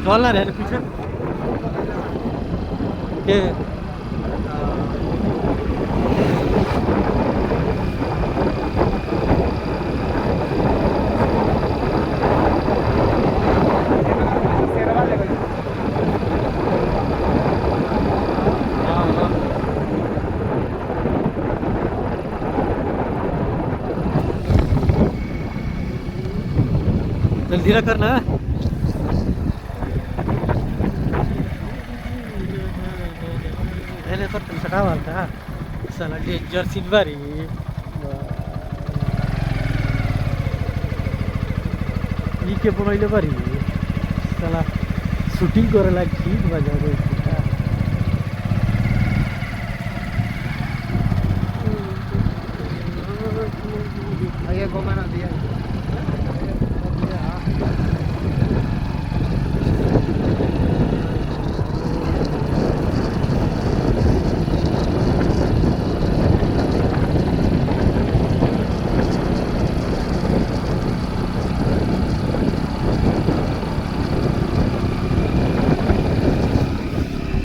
चलना रे पीछे के चल धीरे करना मैंने तो सटा वाला था साला डेंजर सीन बारी के बनैले बारी साला शूटिंग करेला ठीक बजा रे आगे घुमाना दिया